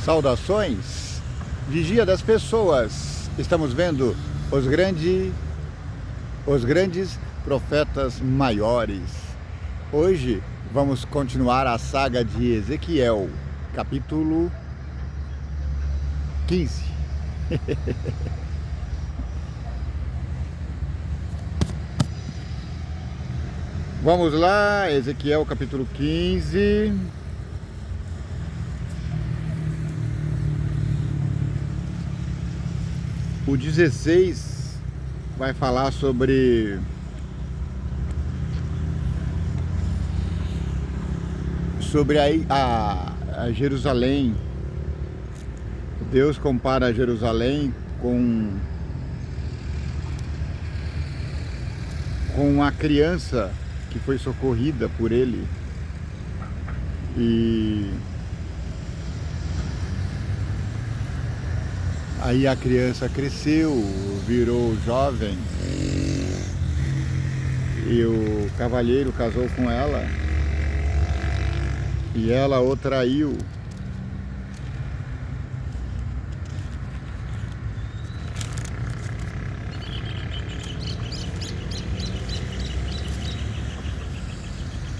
Saudações, vigia das pessoas. Estamos vendo os grandes profetas maiores. Hoje vamos continuar a saga de Ezequiel, capítulo 15. Vamos lá, Ezequiel capítulo 15. O 16 vai falar sobre a Jerusalém. Deus compara Jerusalém com a criança que foi socorrida por ele. E aí a criança cresceu, virou jovem, e o cavalheiro casou com ela, e ela o traiu.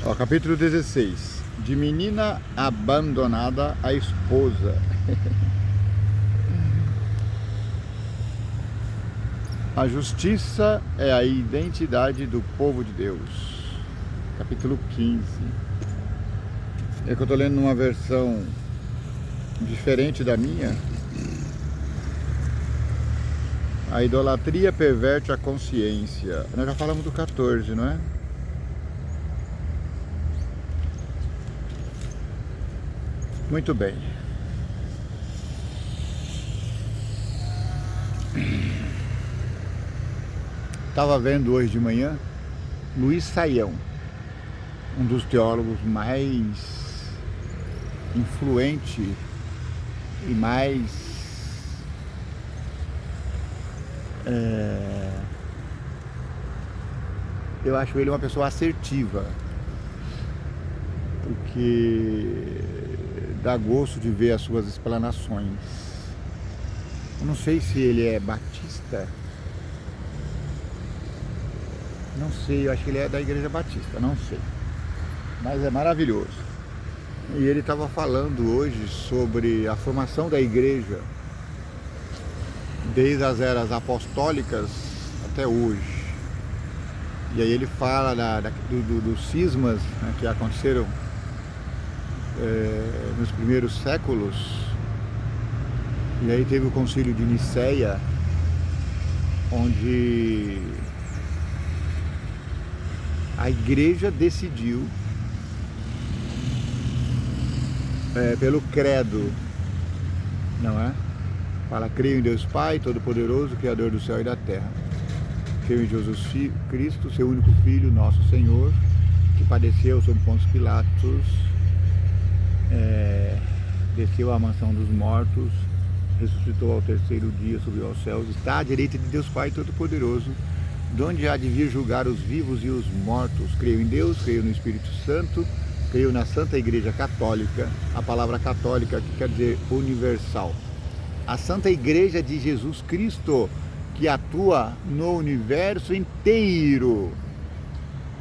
Ó, capítulo 16. De menina abandonada a esposa. A justiça é a identidade do povo de Deus. Capítulo 15. É que eu estou lendo numa versão diferente da minha. A idolatria perverte a consciência. Nós já falamos do 14, não é? Muito bem. Estava vendo hoje de manhã Luiz Saião, um dos teólogos mais influente e mais eu acho ele uma pessoa assertiva, porque dá gosto de ver as suas explanações. Eu não sei se ele é batista. Não sei, eu acho que ele é da Igreja Batista, não sei. Mas é maravilhoso. E ele estava falando hoje sobre a formação da igreja, desde as eras apostólicas até hoje. E aí ele fala dos cismas, né, que aconteceram nos primeiros séculos. E aí teve o concílio de Nicéia, onde a igreja decidiu pelo credo, não é? Fala: creio em Deus Pai Todo-Poderoso, Criador do céu e da terra. Creio em Jesus Cristo, seu único Filho, nosso Senhor, que padeceu sob Pôncio Pilatos, desceu à mansão dos mortos, ressuscitou ao terceiro dia, subiu aos céus, está à direita de Deus Pai Todo-Poderoso, de onde há de vir julgar os vivos e os mortos. Creio em Deus, creio no Espírito Santo, creio na Santa Igreja Católica. A palavra católica aqui quer dizer universal. A Santa Igreja de Jesus Cristo, que atua no universo inteiro.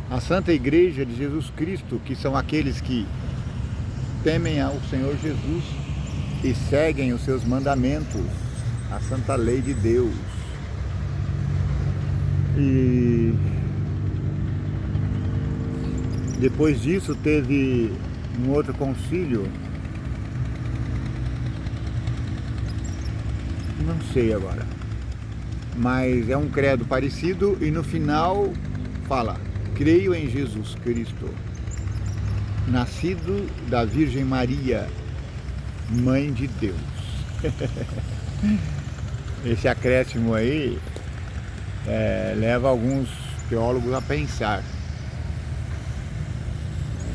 A Santa Igreja de Jesus Cristo, que são aqueles que temem ao Senhor Jesus e seguem os seus mandamentos, a santa lei de Deus. E depois disso teve um outro concílio, não sei agora, mas é um credo parecido, e no final fala: creio em Jesus Cristo, nascido da Virgem Maria, Mãe de Deus. Esse acréscimo aí leva alguns teólogos a pensar.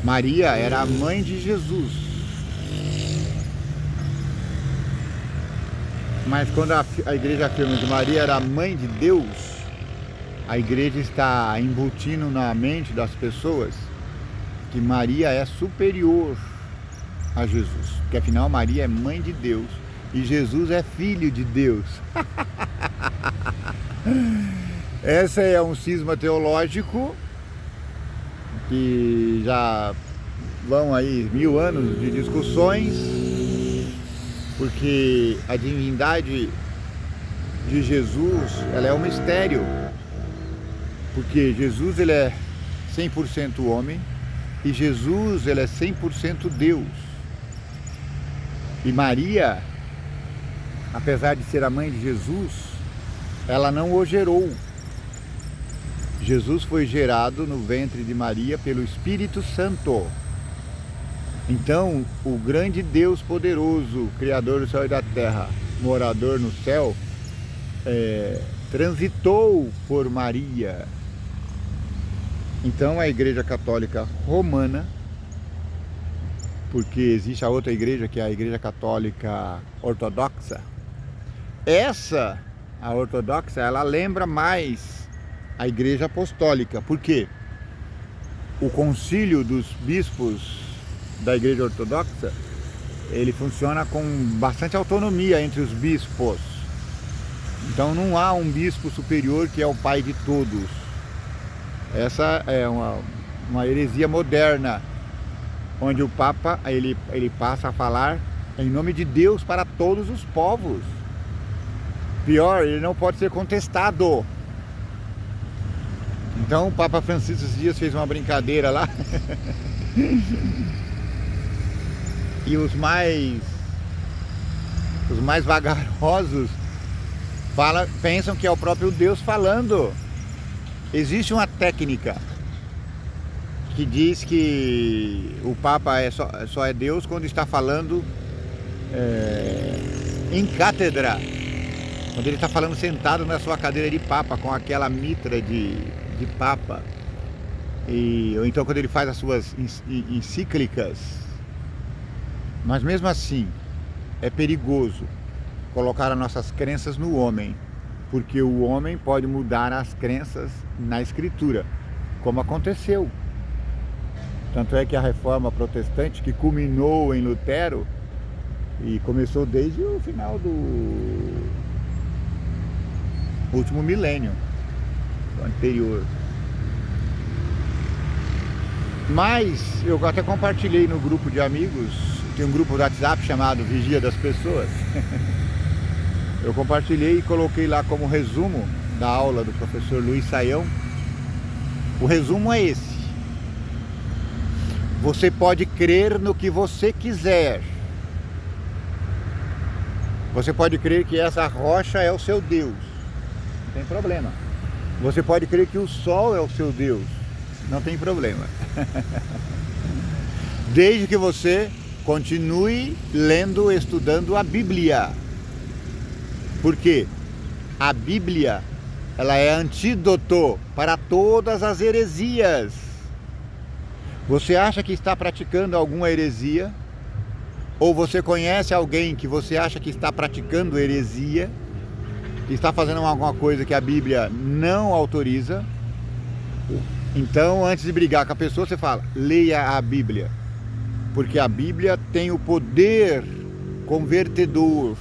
Maria era a mãe de Jesus, mas quando a igreja afirma que Maria era a mãe de Deus, a igreja está embutindo na mente das pessoas que Maria é superior a Jesus, porque afinal Maria é mãe de Deus e Jesus é filho de Deus. Essa é um cisma teológico que já vão aí 1000 anos de discussões, porque a divindade de Jesus, ela é um mistério, porque Jesus ele é 100% homem e Jesus ele é 100% Deus. E Maria, apesar de ser a mãe de Jesus, ela não o gerou. Jesus foi gerado no ventre de Maria pelo Espírito Santo. Então, o grande Deus poderoso, Criador do céu e da terra, morador no céu, transitou por Maria. Então, a Igreja Católica Romana, porque existe a outra igreja, que é a Igreja Católica Ortodoxa, a ortodoxa, ela lembra mais a Igreja Apostólica. Por quê? O concílio dos bispos da Igreja Ortodoxa, ele funciona com bastante autonomia entre os bispos. Então não há um bispo superior que é o pai de todos. Essa é uma heresia moderna, onde o Papa ele passa a falar em nome de Deus para todos os povos. Pior, ele não pode ser contestado. Então o Papa Francisco esses dias fez uma brincadeira lá e os mais vagarosos pensam que é o próprio Deus falando. Existe uma técnica que diz que o Papa só é Deus quando está falando em cátedra, quando ele está falando sentado na sua cadeira de Papa, com aquela mitra de Papa, ou então quando ele faz as suas encíclicas. Mas mesmo assim, é perigoso colocar as nossas crenças no homem, porque o homem pode mudar as crenças na Escritura, como aconteceu. Tanto é que a reforma protestante, que culminou em Lutero e começou desde o final do último milênio, do anterior. Mas eu até compartilhei no grupo de amigos, tem um grupo do WhatsApp chamado Vigia das Pessoas. Eu compartilhei e coloquei lá como resumo da aula do professor Luiz Saião. O resumo é esse: você pode crer no que você quiser. Você pode crer que essa rocha é o seu Deus, não tem problema. Você pode crer que o sol é o seu Deus, não tem problema. Desde que você continue lendo, estudando a Bíblia. Porque a Bíblia, ela é antídoto para todas as heresias. Você acha que está praticando alguma heresia? Ou você conhece alguém que você acha que está praticando heresia, que está fazendo alguma coisa que a Bíblia não autoriza? Então, antes de brigar com a pessoa, você fala: leia a Bíblia, porque a Bíblia tem o poder convertedor.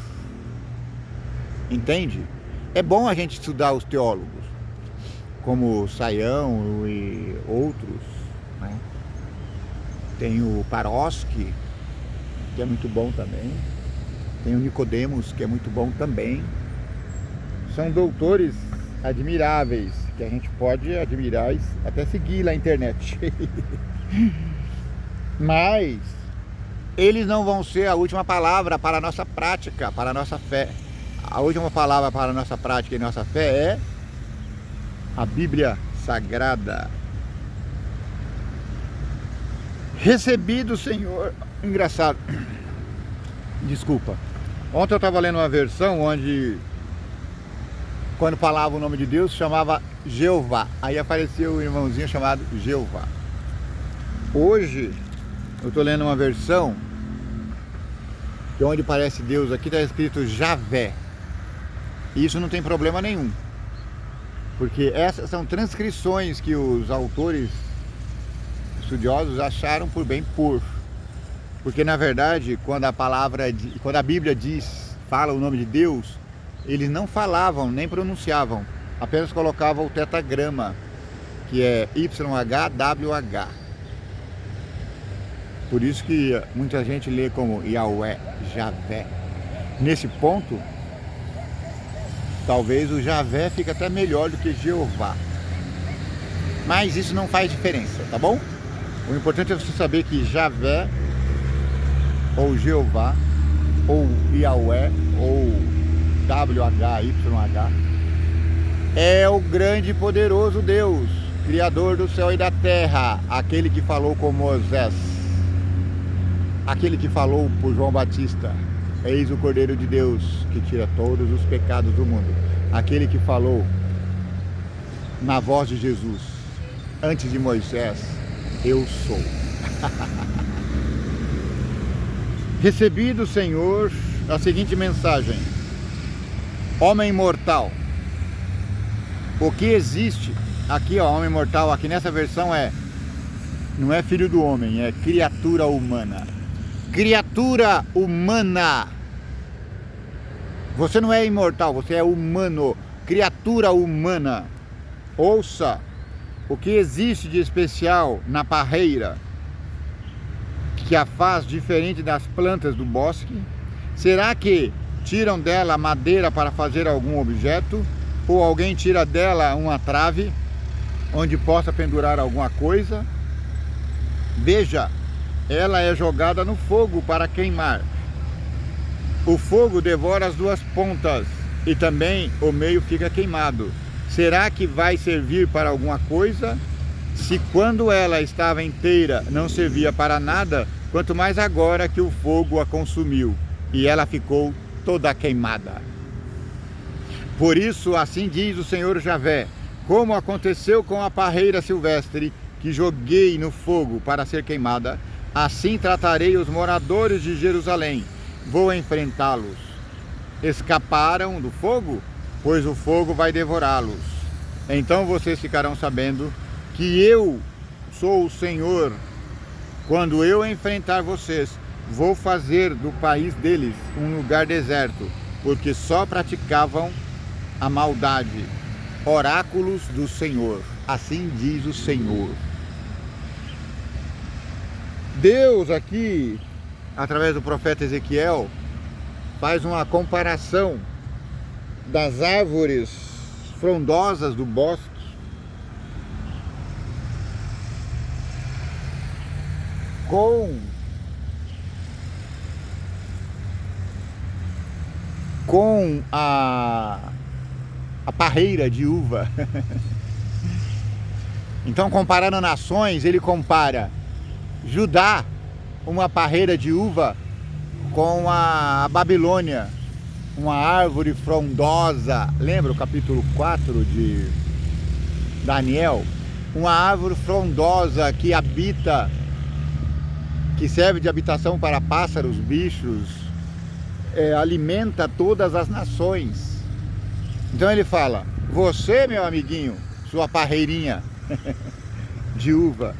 Entende? É bom a gente estudar os teólogos, como Saião e outros, né? Tem o Paroski, que é muito bom também. Tem o Nicodemos, que é muito bom também. São doutores admiráveis, que a gente pode admirar e até seguir na internet. Mas eles não vão ser a última palavra para a nossa prática, para a nossa fé. A última palavra para a nossa prática e nossa fé é a Bíblia Sagrada. Recebi do Senhor. Engraçado. Desculpa. Ontem eu estava lendo uma versão onde, quando falava o nome de Deus, chamava Jeová. Aí apareceu um irmãozinho chamado Jeová. Hoje eu estou lendo uma versão que onde aparece Deus aqui está escrito Javé. E isso não tem problema nenhum, porque essas são transcrições que os autores estudiosos acharam por bem pôr. Porque na verdade, quando a Bíblia fala o nome de Deus, eles não falavam, nem pronunciavam, apenas colocavam o tetragrama, que é YHWH. Por isso que muita gente lê como Yahweh, Javé. Nesse ponto, talvez o Javé fique até melhor do que Jeová. Mas isso não faz diferença, tá bom? O importante é você saber que Javé, ou Jeová, ou Yahweh, ou WHYH, é o grande e poderoso Deus, Criador do céu e da terra, aquele que falou com Moisés, aquele que falou por João Batista, eis o Cordeiro de Deus que tira todos os pecados do mundo, aquele que falou na voz de Jesus, antes de Moisés, eu sou. Recebi do Senhor a seguinte mensagem: homem mortal, o que existe aqui, ó, homem mortal, aqui nessa versão não é filho do homem, é criatura humana. Criatura humana. Você não é imortal, você é humano. Criatura humana. Ouça o que existe de especial na parreira, que a faz diferente das plantas do bosque. Será que tiram dela madeira para fazer algum objeto? Ou alguém tira dela uma trave onde possa pendurar alguma coisa? Veja, ela é jogada no fogo para queimar. O fogo devora as duas pontas e também o meio fica queimado. Será que vai servir para alguma coisa? Se quando ela estava inteira não servia para nada, quanto mais agora que o fogo a consumiu e ela ficou toda queimada. Por isso, assim diz o Senhor Javé, como aconteceu com a parreira silvestre, que joguei no fogo para ser queimada, assim tratarei os moradores de Jerusalém, vou enfrentá-los. Escaparam do fogo? Pois o fogo vai devorá-los. Então vocês ficarão sabendo que eu sou o Senhor. Quando eu enfrentar vocês, vou fazer do país deles um lugar deserto, porque só praticavam a maldade. Oráculos do Senhor, assim diz o Senhor. Deus aqui, através do profeta Ezequiel, faz uma comparação das árvores frondosas do bosque com a parreira de uva. Então, comparando nações, ele compara Judá, uma parreira de uva, com a Babilônia, uma árvore frondosa. Lembra o capítulo 4 de Daniel? Uma árvore frondosa que habita, que serve de habitação para pássaros, bichos, alimenta todas as nações. Então ele fala, você, meu amiguinho, sua parreirinha de uva,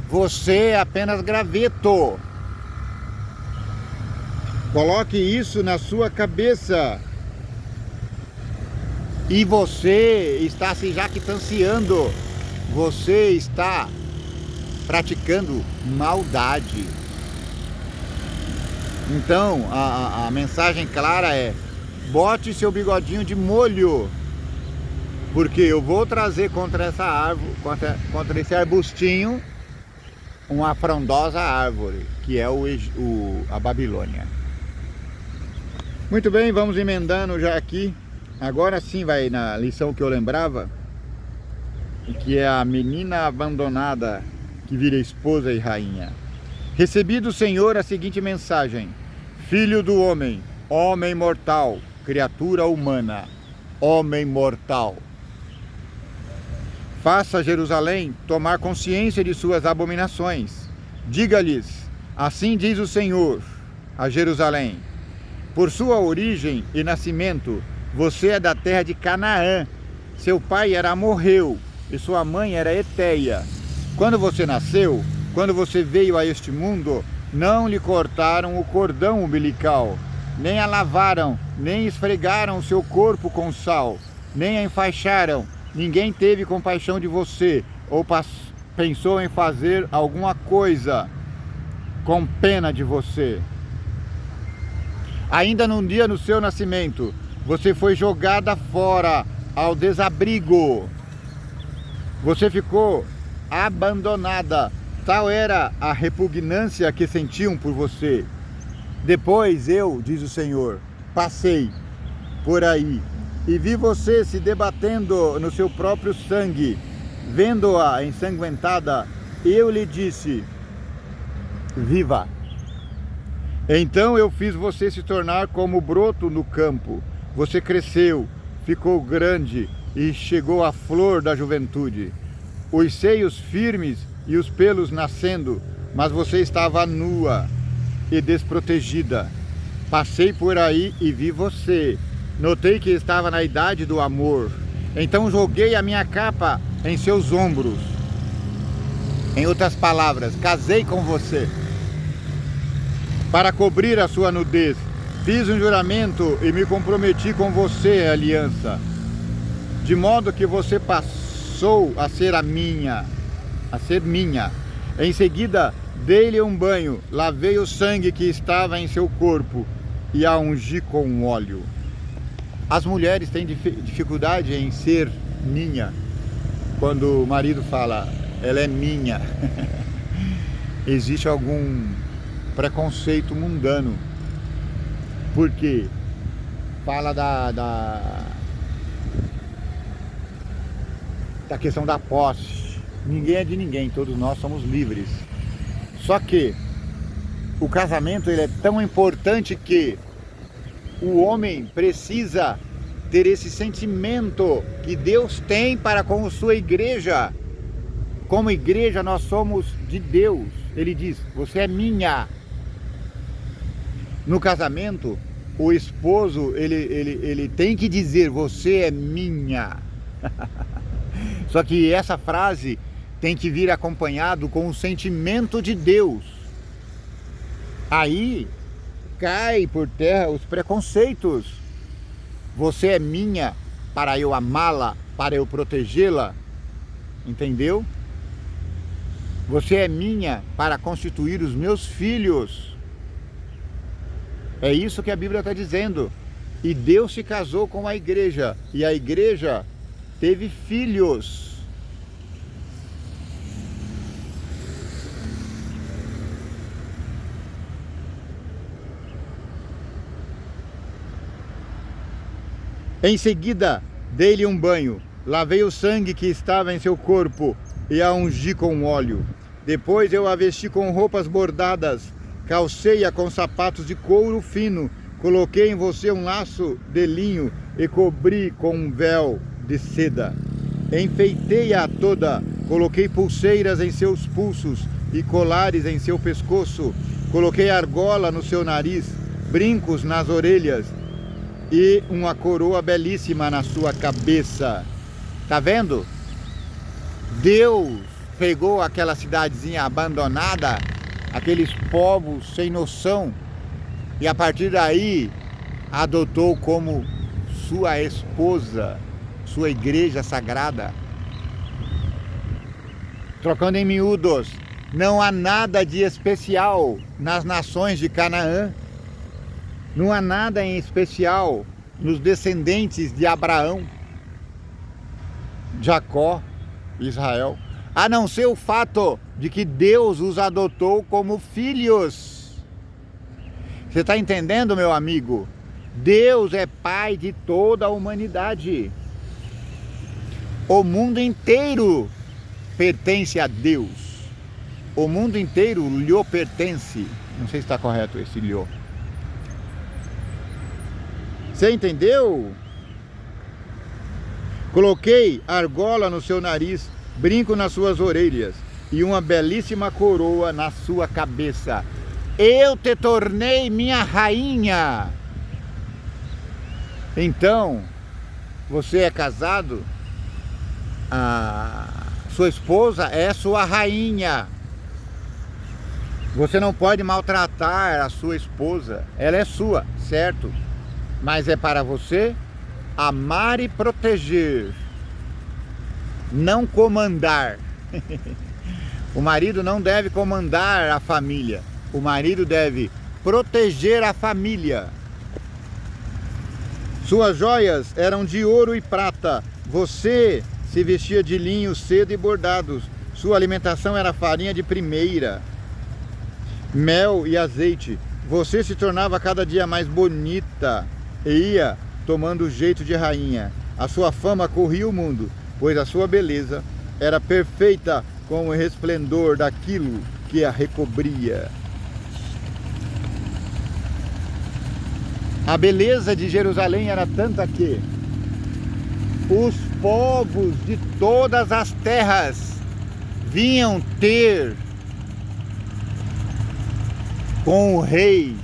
você é apenas graveto. Coloque isso na sua cabeça. E você está se jactanciando. Você está praticando maldade. Então, a mensagem clara é: bote seu bigodinho de molho, porque eu vou trazer contra essa árvore, contra esse arbustinho, uma frondosa árvore, que é a Babilônia. Muito bem, vamos emendando já aqui. Agora sim vai na lição que eu lembrava, que é a menina abandonada que vira esposa e rainha. Recebi do Senhor a seguinte mensagem: filho do homem, homem mortal, criatura humana, homem mortal. Faça Jerusalém tomar consciência de suas abominações. Diga-lhes, assim diz o Senhor a Jerusalém: por sua origem e nascimento, você é da terra de Canaã. Seu pai era amorreu e sua mãe era heteia. Quando você nasceu, quando você veio a este mundo, não lhe cortaram o cordão umbilical, nem a lavaram, nem esfregaram o seu corpo com sal, nem a enfaixaram. Ninguém teve compaixão de você, ou pensou em fazer alguma coisa com pena de você. Ainda num dia no seu nascimento, você foi jogada fora ao desabrigo. Você ficou abandonada. Tal era a repugnância que sentiam por você. Depois eu, diz o Senhor, passei por aí e vi você se debatendo no seu próprio sangue. Vendo-a ensanguentada, eu lhe disse: viva! Então eu fiz você se tornar como o broto no campo. Você cresceu, ficou grande e chegou à flor da juventude. Os seios firmes e os pelos nascendo, mas você estava nua e desprotegida. Passei por aí e vi você. Notei que estava na idade do amor. Então joguei a minha capa em seus ombros. Em outras palavras, casei com você para cobrir a sua nudez. Fiz um juramento e me comprometi com você em aliança, de modo que você passou a ser minha. Em seguida, dei-lhe um banho, lavei o sangue que estava em seu corpo e a ungi com óleo. As mulheres têm dificuldade em ser minha. Quando o marido fala, ela é minha, existe algum preconceito mundano, porque fala da questão da posse. Ninguém é de ninguém, todos nós somos livres. Só que o casamento ele é tão importante que o homem precisa ter esse sentimento que Deus tem para com a sua igreja. Como igreja nós somos de Deus. Ele diz, você é minha. No casamento, o esposo ele tem que dizer, você é minha. Só que essa frase tem que vir acompanhado com o sentimento de Deus. Aí cai por terra os preconceitos. Você é minha para eu amá-la, para eu protegê-la. Entendeu? Você é minha para constituir os meus filhos. É isso que a Bíblia está dizendo. E Deus se casou com a igreja. E a igreja teve filhos. Em seguida, dei-lhe um banho, lavei o sangue que estava em seu corpo e a ungi com óleo. Depois eu a vesti com roupas bordadas, calcei-a com sapatos de couro fino, coloquei em você um laço de linho e cobri com um véu de seda. Enfeitei-a toda, coloquei pulseiras em seus pulsos e colares em seu pescoço, coloquei argola no seu nariz, brincos nas orelhas e uma coroa belíssima na sua cabeça. Tá vendo? Deus pegou aquela cidadezinha abandonada, aqueles povos sem noção, e a partir daí adotou como sua esposa, sua igreja sagrada. Trocando em miúdos, não há nada de especial nas nações de Canaã. Não há nada em especial nos descendentes de Abraão, Jacó, Israel, a não ser o fato de que Deus os adotou como filhos. Você está entendendo, meu amigo? Deus é pai de toda a humanidade. O mundo inteiro pertence a Deus. O mundo inteiro lhe pertence. Não sei se está correto esse lhe. Você entendeu? Coloquei argola no seu nariz, brinco nas suas orelhas e uma belíssima coroa na sua cabeça. Eu te tornei minha rainha. Então, você é casado? A sua esposa é sua rainha. Você não pode maltratar a sua esposa, ela é sua, certo? Mas é para você amar e proteger, não comandar. O marido não deve comandar a família, o marido deve proteger a família. Suas joias eram de ouro e prata, você se vestia de linho, seda e bordados, sua alimentação era farinha de primeira, mel e azeite, você se tornava cada dia mais bonita e ia tomando o jeito de rainha. A sua fama corria o mundo, pois a sua beleza era perfeita como o resplendor daquilo que a recobria. A beleza de Jerusalém era tanta que os povos de todas as terras vinham ter com o rei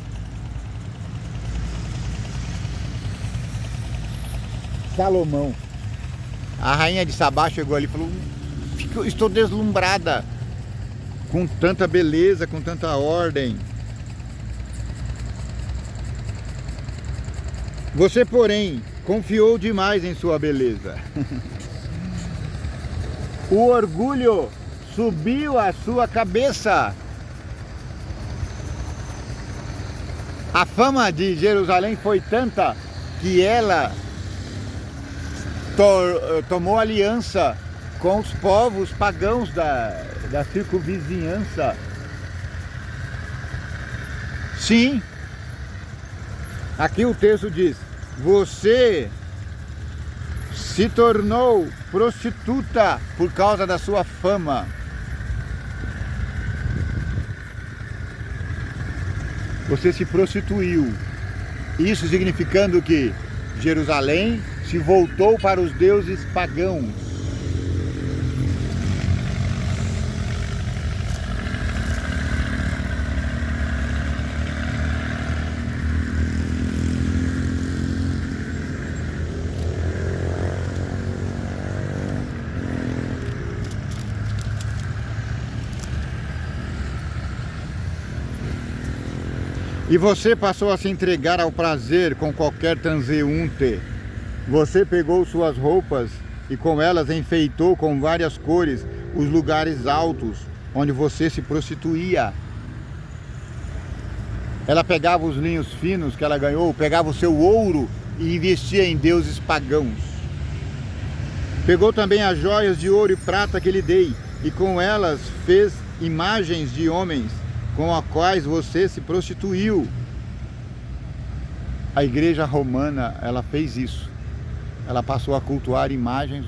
Salomão. A rainha de Sabá chegou ali e falou: estou deslumbrada com tanta beleza, com tanta ordem. Você, porém, confiou demais em sua beleza. O orgulho subiu à sua cabeça. A fama de Jerusalém foi tanta que ela tomou aliança com os povos pagãos da circunvizinhança. Sim, aqui o texto diz: você se tornou prostituta por causa da sua fama. Você se prostituiu. Isso significando que Jerusalém se voltou para os deuses pagãos. E você passou a se entregar ao prazer com qualquer transeunte. Você pegou suas roupas e com elas enfeitou com várias cores os lugares altos onde você se prostituía. Ela pegava os linhos finos que ela ganhou, pegava o seu ouro e investia em deuses pagãos. Pegou também as joias de ouro e prata que lhe dei e com elas fez imagens de homens com as quais você se prostituiu. A igreja romana, ela fez isso. Ela passou a cultuar imagens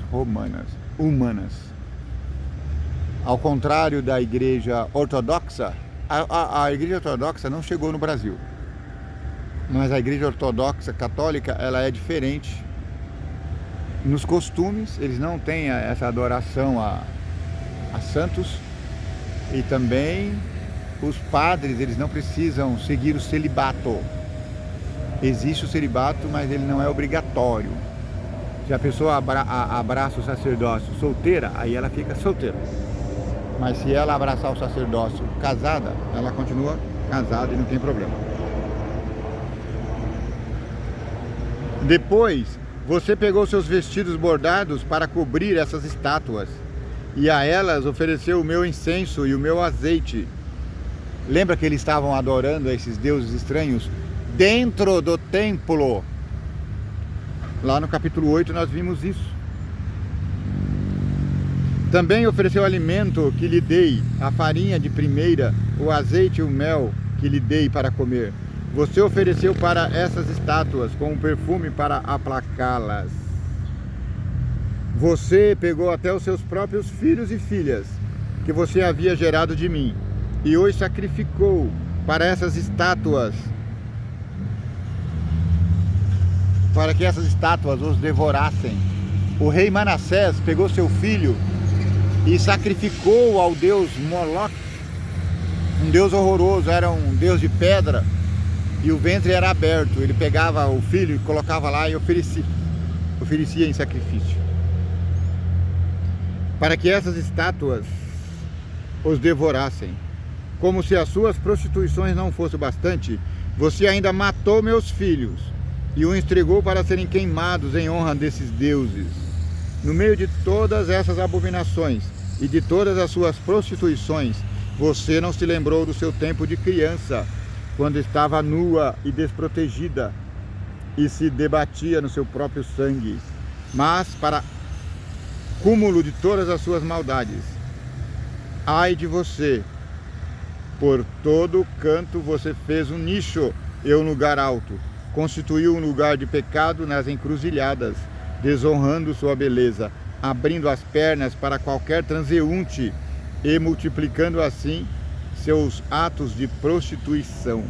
humanas. Ao contrário da igreja ortodoxa, a igreja ortodoxa não chegou no Brasil. Mas a igreja ortodoxa católica, ela é diferente. Nos costumes, eles não têm essa adoração a santos. E também os padres, eles não precisam seguir o celibato. Existe o celibato, mas ele não é obrigatório. Se a pessoa abraça o sacerdócio solteira, aí ela fica solteira. Mas se ela abraçar o sacerdócio casada, ela continua casada e não tem problema. Depois, você pegou seus vestidos bordados para cobrir essas estátuas, e a elas ofereceu o meu incenso e o meu azeite. Lembra que eles estavam adorando esses deuses estranhos dentro do templo? Lá no capítulo 8 nós vimos isso. Também ofereceu alimento que lhe dei, a farinha de primeira, o azeite e o mel que lhe dei para comer. Você ofereceu para essas estátuas com um perfume para aplacá-las. Você pegou até os seus próprios filhos e filhas, que você havia gerado de mim, e os sacrificou para essas estátuas, para que essas estátuas os devorassem. O rei Manassés pegou seu filho e sacrificou ao deus Moloque, um deus horroroso, era um deus de pedra, e o ventre era aberto. Ele pegava o filho e colocava lá e oferecia em sacrifício, para que essas estátuas os devorassem. como se as suas prostituições não fossem bastante, você ainda matou meus filhos e os entregou para serem queimados em honra desses deuses. No meio de todas essas abominações e de todas as suas prostituições, você não se lembrou do seu tempo de criança, quando estava nua e desprotegida e se debatia no seu próprio sangue. Mas, para cúmulo de todas as suas maldades, ai de você, por todo canto você fez um nicho e um lugar alto, constituiu um lugar de pecado nas encruzilhadas, desonrando sua beleza, abrindo as pernas para qualquer transeunte e multiplicando assim seus atos de prostituição.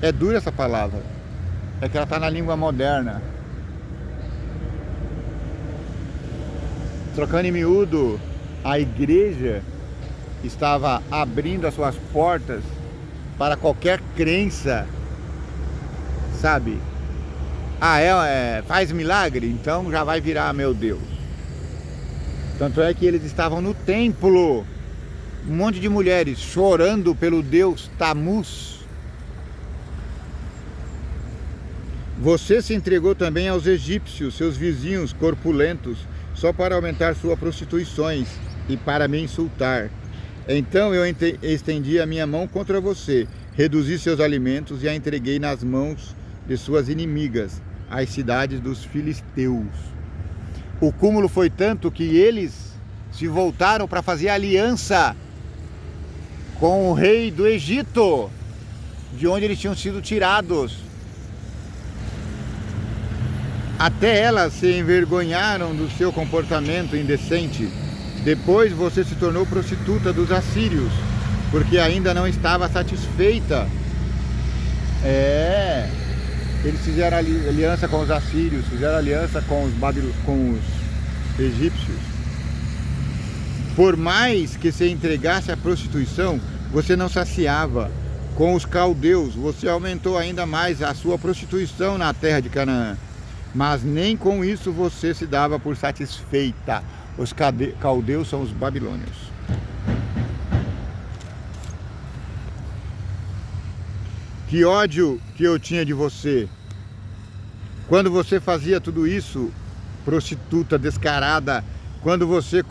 É dura essa palavra, é que ela está na língua moderna. Trocando em miúdo, a igreja estava abrindo as suas portas para qualquer crença, sabe? Faz milagre, então já vai virar meu Deus. Tanto é que eles estavam no templo, um monte de mulheres chorando pelo deus Tamuz. Você se entregou também aos egípcios, seus vizinhos corpulentos, só para aumentar suas prostituições e para me insultar. Então eu estendi a minha mão contra você, reduzi seus alimentos e a entreguei nas mãos de suas inimigas, as cidades dos filisteus. O cúmulo foi tanto que eles se voltaram para fazer aliança com o rei do Egito, de onde eles tinham sido tirados. Até elas se envergonharam do seu comportamento indecente. Depois você se tornou prostituta dos assírios, porque ainda não estava satisfeita. Eles fizeram aliança com os assírios, fizeram aliança com os egípcios. Por mais que se entregasse à prostituição, você não saciava. Com os caldeus, você aumentou ainda mais a sua prostituição na terra de Canaã. Mas nem com isso você se dava por satisfeita. Os caldeus são os babilônios. Que ódio que eu tinha de você. Quando você fazia tudo isso, prostituta descarada, quando você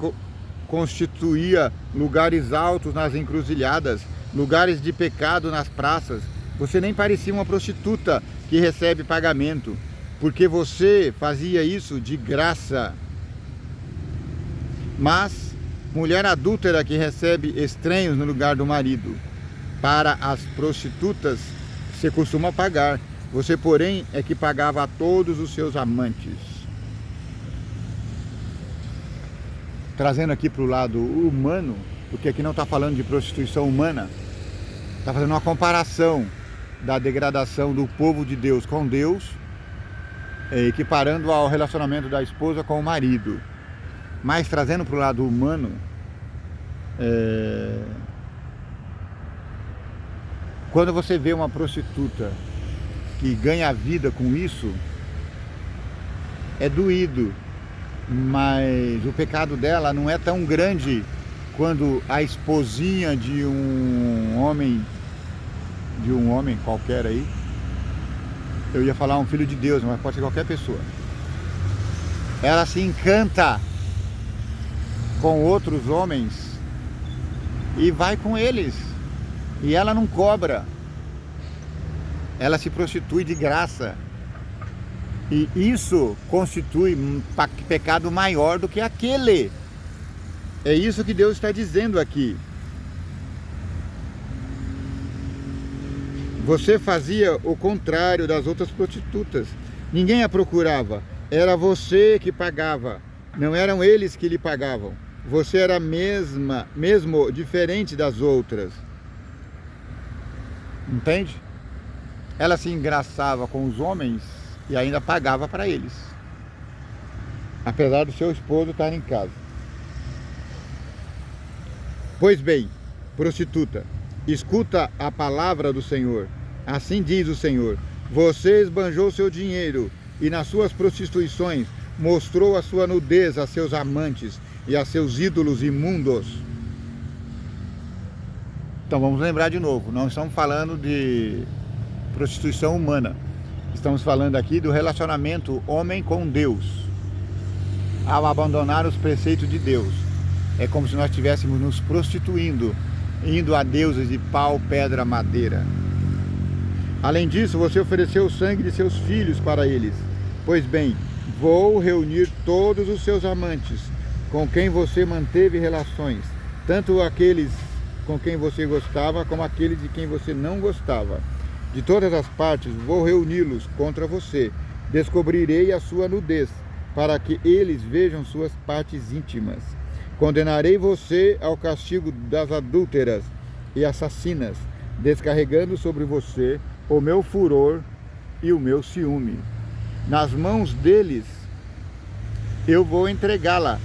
constituía lugares altos nas encruzilhadas, lugares de pecado nas praças, você nem parecia uma prostituta que recebe pagamento, porque você fazia isso de graça. Mas, mulher adúltera que recebe estranhos no lugar do marido, para as prostitutas você costuma pagar. Você, porém, é que pagava a todos os seus amantes. Trazendo aqui para o lado humano, porque aqui não está falando de prostituição humana, está fazendo uma comparação da degradação do povo de Deus com Deus, equiparando ao relacionamento da esposa com o marido. Mas trazendo para o lado humano, quando você vê uma prostituta que ganha vida com isso, é doído, mas o pecado dela não é tão grande quando a esposinha de um homem qualquer aí, eu ia falar um filho de Deus, mas pode ser qualquer pessoa, ela se encanta com outros homens e vai com eles, e ela não cobra, ela se prostitui de graça, e isso constitui um pecado maior do que aquele. É isso que Deus está dizendo aqui. Você fazia o contrário das outras prostitutas, ninguém a procurava, era você que pagava, não eram eles que lhe pagavam. Você era mesmo diferente das outras. Entende? Ela se engraçava com os homens e ainda pagava para eles, apesar do seu esposo estar em casa. Pois bem, prostituta, escuta a palavra do Senhor. Assim diz o Senhor: você esbanjou seu dinheiro e nas suas prostituições mostrou a sua nudez a seus amantes e a seus ídolos imundos. Então vamos lembrar de novo, não estamos falando de prostituição humana. Estamos falando aqui do relacionamento homem com Deus. Ao abandonar os preceitos de Deus, é como se nós estivéssemos nos prostituindo, indo a deuses de pau, pedra, madeira. Além disso, você ofereceu o sangue de seus filhos para eles. Pois bem, vou reunir todos os seus amantes, com quem você manteve relações, tanto aqueles com quem você gostava, como aqueles de quem você não gostava. De todas as partes vou reuni-los contra você. Descobrirei a sua nudez, para que eles vejam suas partes íntimas. Condenarei você ao castigo das adúlteras e assassinas, descarregando sobre você o meu furor e o meu ciúme. Nas mãos deles eu vou entregá-la.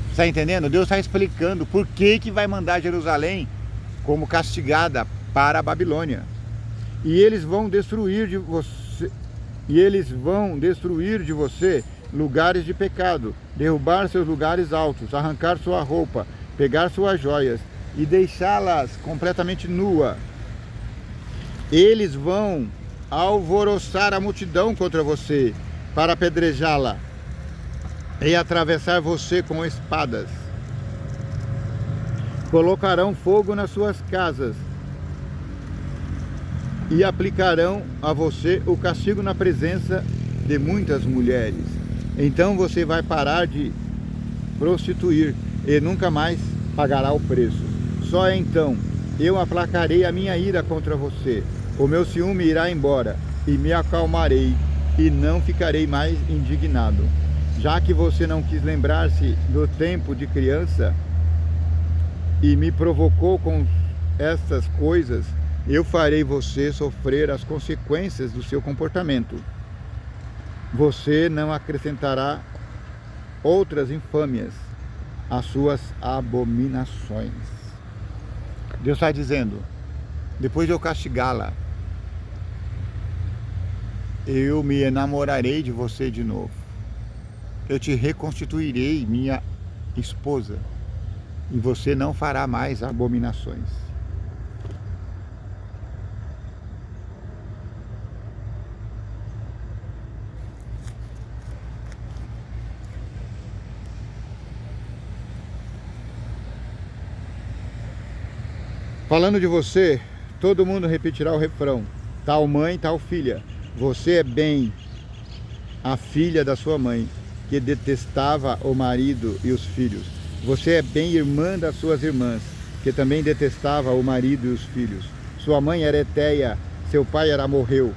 Está entendendo? Deus está explicando por que vai mandar Jerusalém como castigada para a Babilônia. E eles vão destruir de você, lugares de pecado, derrubar seus lugares altos, arrancar sua roupa, pegar suas joias e deixá-las completamente nua. Eles vão alvoroçar a multidão contra você para apedrejá-la e atravessar você com espadas. Colocarão fogo nas suas casas e aplicarão a você o castigo na presença de muitas mulheres. Então você vai parar de prostituir e nunca mais pagará o preço. Só então eu aplacarei a minha ira contra você. O meu ciúme irá embora e me acalmarei e não ficarei mais indignado. Já que você não quis lembrar-se do tempo de criança e me provocou com estas coisas, eu farei você sofrer as consequências do seu comportamento. Você não acrescentará outras infâmias às suas abominações. Deus está dizendo, depois de eu castigá-la, eu me enamorarei de você de novo. Eu te reconstituirei minha esposa e você não fará mais abominações. Falando de você, todo mundo repetirá o refrão: tal mãe, tal filha. Você é bem a filha da sua mãe, que detestava o marido e os filhos. Você é bem irmã das suas irmãs, que também detestava o marido e os filhos. Sua mãe era Eteia, seu pai era Morreu.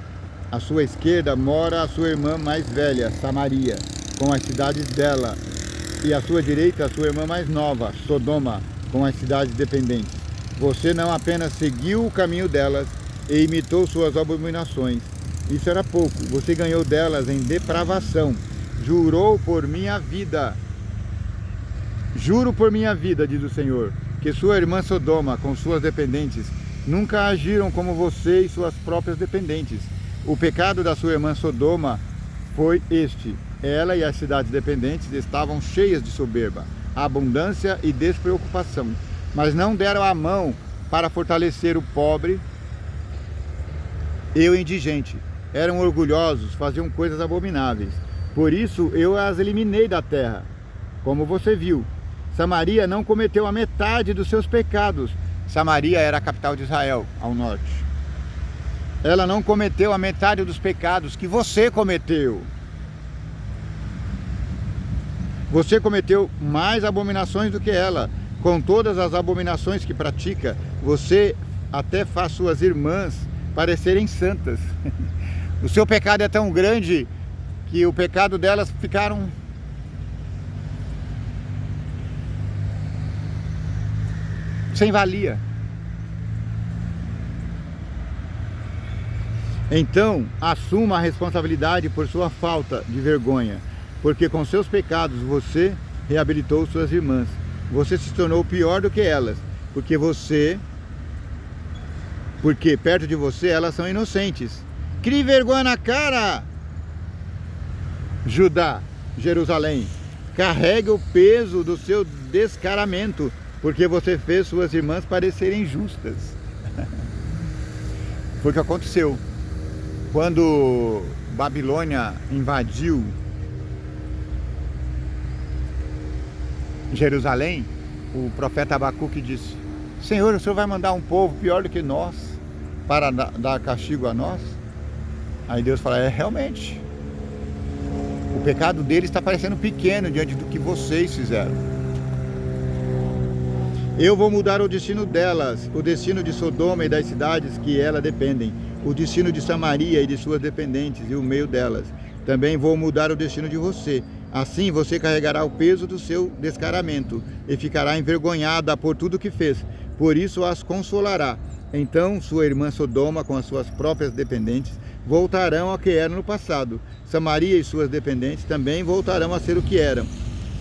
À sua esquerda mora a sua irmã mais velha, Samaria, com as cidades dela. E à sua direita a sua irmã mais nova, Sodoma, com as cidades dependentes. Você não apenas seguiu o caminho delas e imitou suas abominações. Isso era pouco, você ganhou delas em depravação. Jurou por minha vida. Juro por minha vida, diz o Senhor, que sua irmã Sodoma, com suas dependentes, nunca agiram como você e suas próprias dependentes. O pecado da sua irmã Sodoma foi este: ela e as cidades dependentes estavam cheias de soberba, abundância e despreocupação, mas não deram a mão para fortalecer o pobre e o indigente. Eram orgulhosos, faziam coisas abomináveis. Por isso eu as eliminei da terra. Como você viu, Samaria não cometeu a metade dos seus pecados. Samaria era a capital de Israel, ao norte. Ela não cometeu a metade dos pecados que você cometeu. Você cometeu mais abominações do que ela. Com todas as abominações que pratica, você até faz suas irmãs parecerem santas. O seu pecado é tão grande que o pecado delas ficaram sem valia. Então, assuma a responsabilidade por sua falta de vergonha, porque com seus pecados você reabilitou suas irmãs. Você se tornou pior do que elas, porque perto de você elas são inocentes. Crie vergonha na cara, Judá, Jerusalém. Carregue o peso do seu descaramento porque você fez suas irmãs parecerem justas. Foi o que aconteceu. Quando Babilônia invadiu Jerusalém, o profeta Abacuque disse: Senhor, o Senhor vai mandar um povo pior do que nós para dar castigo a nós? Aí Deus fala: realmente, o pecado deles está parecendo pequeno diante do que vocês fizeram. Eu vou mudar o destino delas, o destino de Sodoma e das cidades que ela dependem, o destino de Samaria e de suas dependentes e o meio delas. Também vou mudar o destino de você. Assim você carregará o peso do seu descaramento e ficará envergonhada por tudo que fez. Por isso as consolará. Então sua irmã Sodoma, com as suas próprias dependentes, voltarão ao que eram no passado. Samaria e suas dependentes também voltarão a ser o que eram.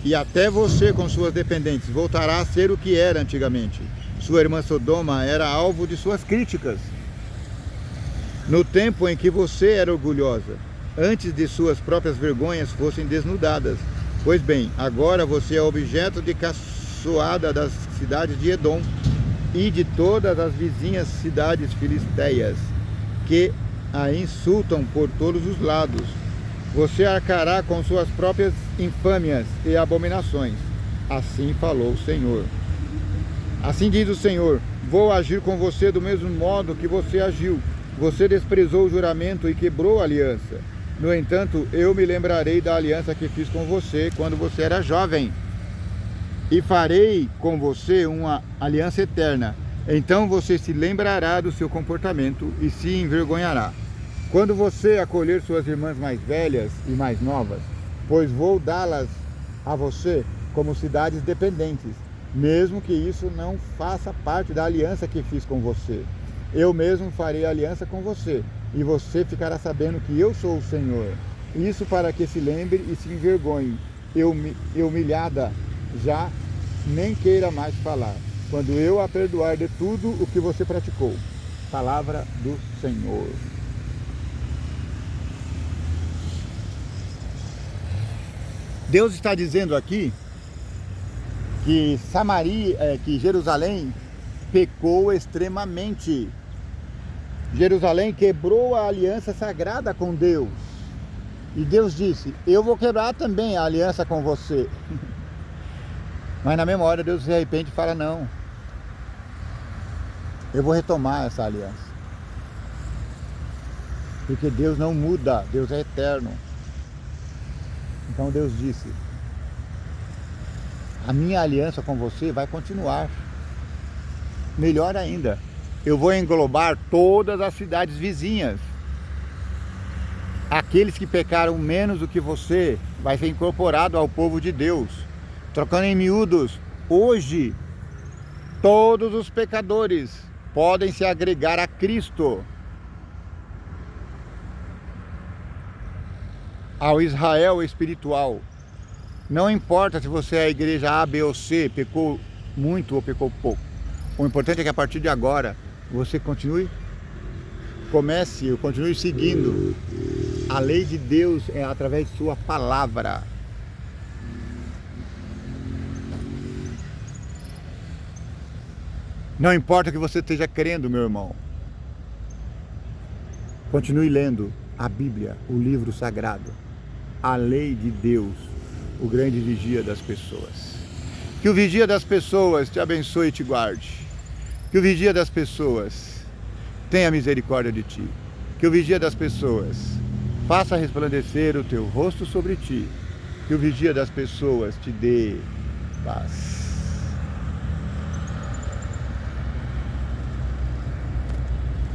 E até você, com suas dependentes, voltará a ser o que era antigamente. Sua irmã Sodoma era alvo de suas críticas no tempo em que você era orgulhosa, antes de suas próprias vergonhas fossem desnudadas. Pois bem, agora você é objeto de caçoada das cidades de Edom e de todas as vizinhas cidades filisteias, que a insultam por todos os lados. Você arcará com suas próprias infâmias e abominações. Assim falou o Senhor. Assim diz o Senhor: vou agir com você do mesmo modo que você agiu. Você desprezou o juramento e quebrou a aliança. No entanto, eu me lembrarei da aliança que fiz com você quando você era jovem, e farei com você uma aliança eterna. Então você se lembrará do seu comportamento e se envergonhará quando você acolher suas irmãs mais velhas e mais novas, pois vou dá-las a você como cidades dependentes, mesmo que isso não faça parte da aliança que fiz com você. Eu mesmo farei aliança com você, e você ficará sabendo que eu sou o Senhor. Isso para que se lembre e se envergonhe. Humilhada já nem queira mais falar, quando eu a perdoar de tudo o que você praticou. Palavra do Senhor. Deus está dizendo aqui que que Jerusalém pecou extremamente. Jerusalém quebrou a aliança sagrada com Deus. E Deus disse: eu vou quebrar também a aliança com você. Mas na mesma hora Deus se arrepende e fala: não, eu vou retomar essa aliança. Porque Deus não muda, Deus é eterno. Então Deus disse: a minha aliança com você vai continuar. Melhor ainda, eu vou englobar todas as cidades vizinhas. Aqueles que pecaram menos do que você vai ser incorporado ao povo de Deus. Trocando em miúdos, hoje todos os pecadores podem se agregar a Cristo, ao Israel espiritual. Não importa se você é a igreja A, B ou C, pecou muito ou pecou pouco. O importante é que a partir de agora você continue seguindo a lei de Deus através de sua palavra. Não importa o que você esteja crendo, meu irmão. Continue lendo a Bíblia, o livro sagrado, a lei de Deus, o grande vigia das pessoas. Que o vigia das pessoas te abençoe e te guarde. Que o vigia das pessoas tenha misericórdia de ti. Que o vigia das pessoas faça resplandecer o teu rosto sobre ti. Que o vigia das pessoas te dê paz.